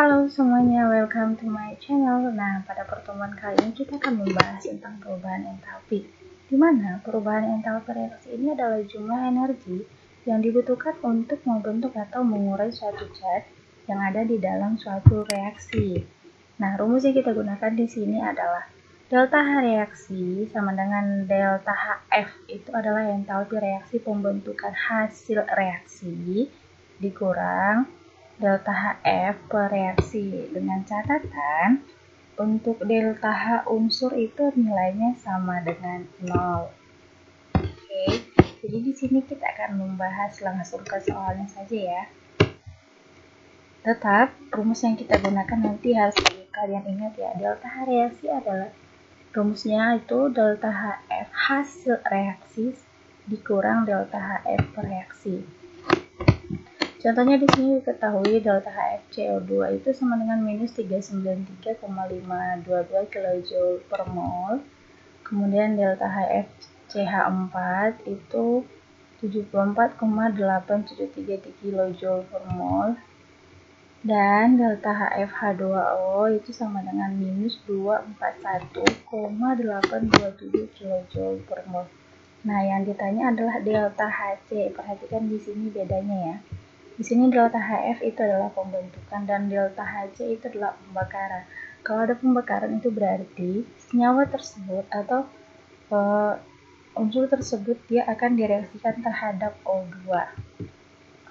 Halo semuanya, welcome to my channel. Nah, pada pertemuan kali ini kita akan membahas tentang perubahan entalpi. Di mana perubahan entalpi reaksi ini adalah jumlah energi yang dibutuhkan untuk membentuk atau mengurai suatu zat yang ada di dalam suatu reaksi. Nah, rumus yang kita gunakan di sini adalah delta H reaksi sama dengan delta HF. Itu adalah entalpi reaksi pembentukan hasil reaksi dikurang delta HF per reaksi, dengan catatan untuk delta H unsur itu nilainya sama dengan 0. Oke, jadi di sini kita akan membahas langsung ke soalnya saja ya. Tetap rumus yang kita gunakan nanti harus kalian ingat ya, delta H reaksi adalah rumusnya itu delta HF hasil reaksi dikurang delta HF per reaksi. Contohnya di sini diketahui delta HFCO2 itu sama dengan minus 393,522 kJ per mol. Kemudian delta HFCH4 itu 74,873 kJ per mol. Dan delta HFH2O itu sama dengan minus 241,827 kJ per mol. Nah, yang ditanya adalah delta HC. Perhatikan di sini bedanya ya. Di sini delta HF itu adalah pembentukan dan delta HC itu adalah pembakaran. Kalau ada pembakaran itu berarti senyawa tersebut atau unsur tersebut dia akan direaksikan terhadap O2.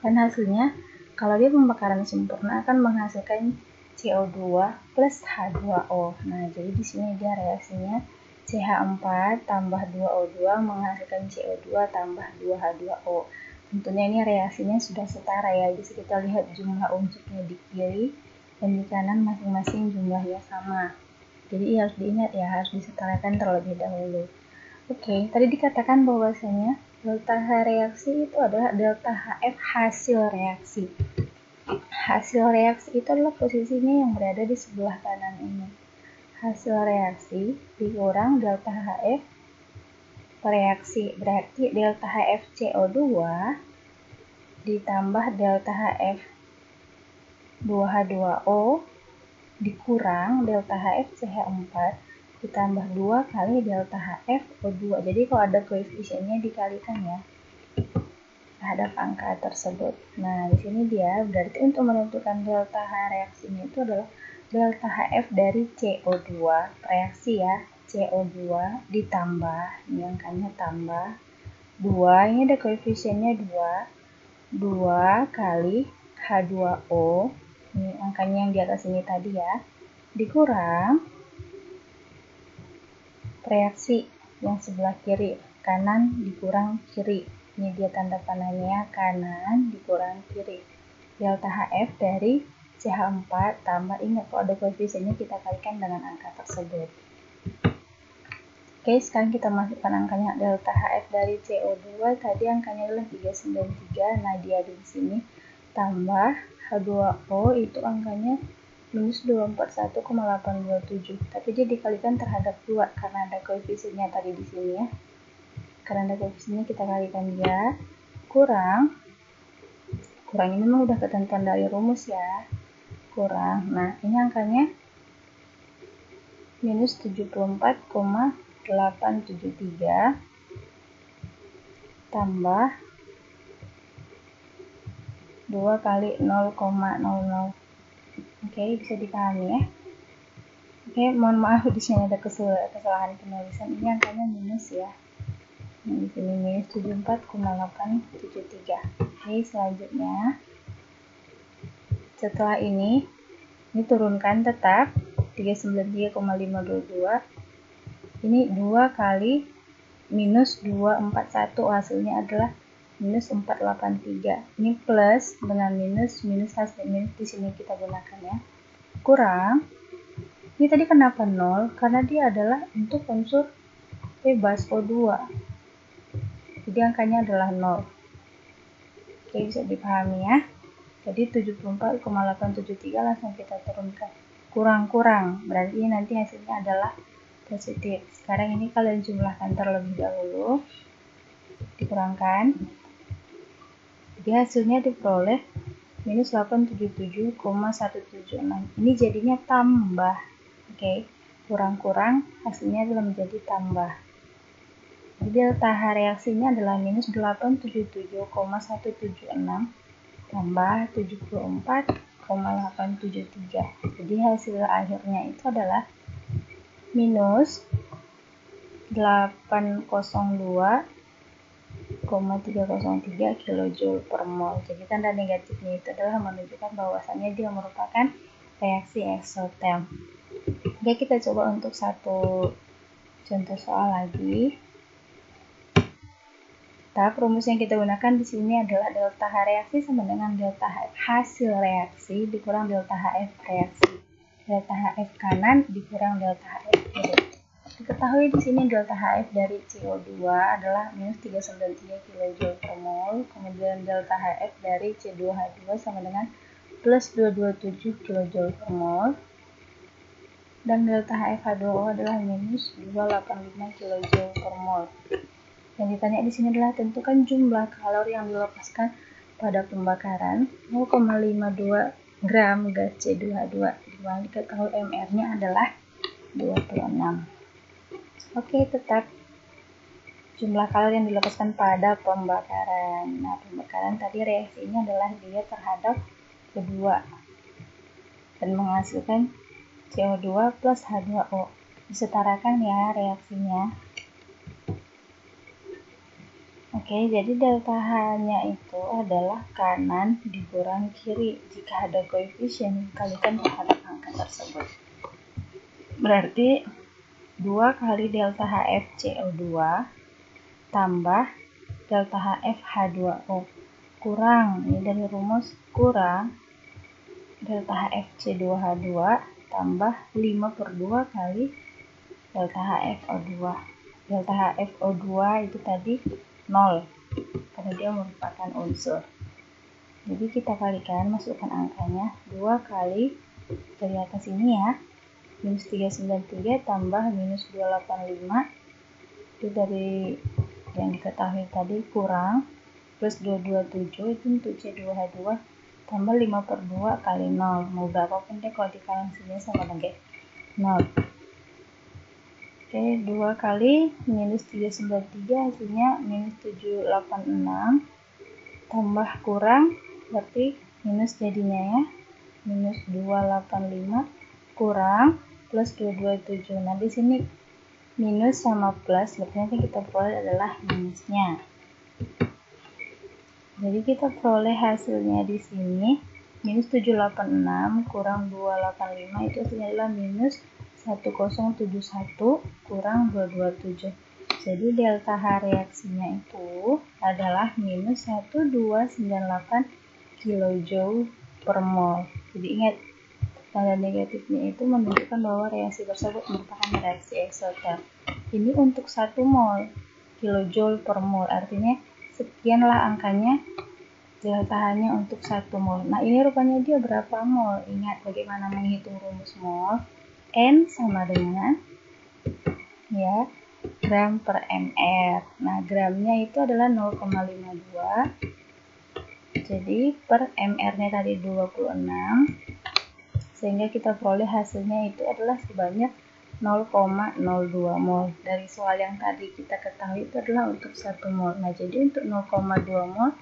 Dan hasilnya kalau dia pembakaran sempurna akan menghasilkan CO2 plus H2O. Nah, jadi di sini dia reaksinya CH4 tambah 2O2 menghasilkan CO2 tambah 2H2O. Tentunya ini reaksinya sudah setara ya, bisa kita lihat jumlah unsurnya di kiri dan di kanan masing-masing jumlahnya sama. Jadi harus diingat ya, harus disetarakan terlebih dahulu. Oke, tadi dikatakan bahwasanya delta H reaksi itu adalah delta HF hasil reaksi. Hasil reaksi itu adalah posisinya yang berada di sebelah kanan ini. Hasil reaksi dikurang delta HF reaksi, berarti delta HFCO2 ditambah delta HF 2H2O dikurang delta HFCH4 ditambah 2 kali delta HFO2. Jadi kalau ada koefisiennya dikalikan ya terhadap angka tersebut. Nah, di sini dia berarti untuk menentukan delta H reaksinya itu adalah delta HF dari CO2 reaksi ya. CO2 ditambah, ini angkanya tambah 2, ini ada koefisiennya 2 kali H2O, ini angkanya yang di atas ini tadi ya, dikurang reaksi yang sebelah kiri, kanan dikurang kiri, ini dia tanda panahnya, kanan dikurang kiri, delta HF dari CH4 tambah, ingat kalau ada koefisiennya kita kalikan dengan angka tersebut. Oke, sekarang kita masukkan angkanya delta HF dari CO2, tadi angkanya adalah 393, nah dia di sini, tambah H2O itu angkanya minus 241,827, tapi dia dikalikan terhadap 2 karena ada koefisiennya tadi di sini ya. Karena ada koefisiennya kita kalikan dia, kurang ini memang udah ketentuan dari rumus ya, kurang, nah ini angkanya minus 74,873 tambah 2 kali 0,00. Oke, bisa dipahami ya. Oke, mohon maaf di sini ada kesalahan penulisan. Ini angkanya minus ya. Nah, di sini minus 74,873. Oke, selanjutnya setelah ini turunkan tetap 393,522. Ini 2 kali minus 241, hasilnya adalah minus 483. Ini plus dengan minus hasil minus di sini kita gunakan ya. Kurang. Ini tadi kenapa 0? Karena dia adalah untuk unsur bebas O2. Jadi angkanya adalah 0. Oke, bisa dipahami ya. Jadi 74,873 langsung kita turunkan. Kurang. Berarti nanti hasilnya adalah positif. Sekarang ini kalian jumlahkan terlebih dahulu. Dikurangkan. Jadi hasilnya diperoleh minus 877,176. Ini jadinya tambah. Oke, kurang-kurang hasilnya adalah menjadi tambah. Jadi delta H reaksinya adalah minus 877,176 tambah 74,873. Jadi hasil akhirnya itu adalah minus 802,303 kJ per mol. Jadi tanda negatifnya itu adalah menunjukkan bahwasannya dia merupakan reaksi eksoterm. Oke, kita coba untuk satu contoh soal lagi. Rumus yang kita gunakan di sini adalah delta H reaksi sama dengan delta HF hasil reaksi dikurang delta HF reaksi. Delta HF kanan dikurang delta HF kiri. Diketahui di sini delta HF dari CO2 adalah minus 393 kJ per mol, kemudian delta HF dari C2H2 sama dengan plus 227 kJ per mol, dan delta HF H2O adalah minus 285 kJ per mol. Yang ditanya di sini adalah tentukan jumlah kalori yang dilepaskan pada pembakaran 0,52 gram gas C2H2, di mana diketahui MR-nya adalah 26. Oke, tetap jumlah kalori yang dilepaskan pada pembakaran. Nah, pembakaran tadi reaksinya adalah dia terhadap kedua dan menghasilkan CO2 plus H2O. Disetarakan ya reaksinya. Oke, jadi delta H-nya itu adalah kanan dikurang kiri jika ada koefisien dikalikan terhadap angka tersebut. Berarti 2 kali delta HF CO2 tambah delta HF H2O kurang, ini dari rumus, kurang delta HF C2H2 tambah 5/2 kali delta HFO2. Delta HFO2 itu tadi 0 karena dia merupakan unsur. Jadi kita kalikan, masukkan angkanya 2 kali dari atas ini ya, minus 393 tambah minus 285 itu dari yang diketahui tadi kurang plus 227 itu untuk C2H2 tambah 5/2 kali 0. Mau berapapun deh kalau dikalikan sini sama dengan 0. Oke, 2 kali minus 393 hasilnya minus 786 tambah kurang berarti minus jadinya ya, minus 285 kurang plus 227. Nah, di sini minus sama plus berarti nanti kita peroleh adalah minusnya. Jadi kita peroleh hasilnya di sini minus 786 kurang 285 itu hasilnya adalah minus 1071 kurang 227. Jadi delta H reaksinya itu adalah minus 1298 kJ per mol. Jadi ingat, tanda negatifnya itu menunjukkan bahwa reaksi tersebut merupakan reaksi eksoterm. Ini untuk 1 mol kilojoule per mol, artinya sekianlah angkanya delta H-nya untuk 1 mol. Nah, ini rupanya dia berapa mol? Ingat bagaimana menghitung rumus mol. N sama dengan ya gram per mr. Nah, gramnya itu adalah 0,52. Jadi per mr-nya tadi 26. Sehingga kita peroleh hasilnya itu adalah sebanyak 0,02 mol. Dari soal yang tadi kita ketahui itu adalah untuk 1 mol. Nah, jadi untuk 0,2 mol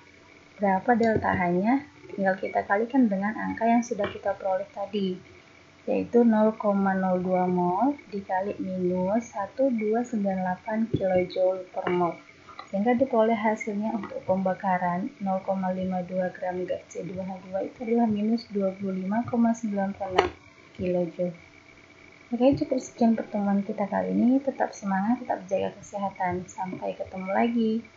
berapa delta H-nya? Tinggal kita kalikan dengan angka yang sudah kita peroleh tadi, yaitu 0,02 mol dikali minus 1298 kJ per mol. Sehingga diperoleh hasilnya untuk pembakaran 0,52 gram gas C2H2 itu adalah minus 25,96 kJ. Oke, cukup sekian pertemuan kita kali ini. Tetap semangat, tetap jaga kesehatan. Sampai ketemu lagi.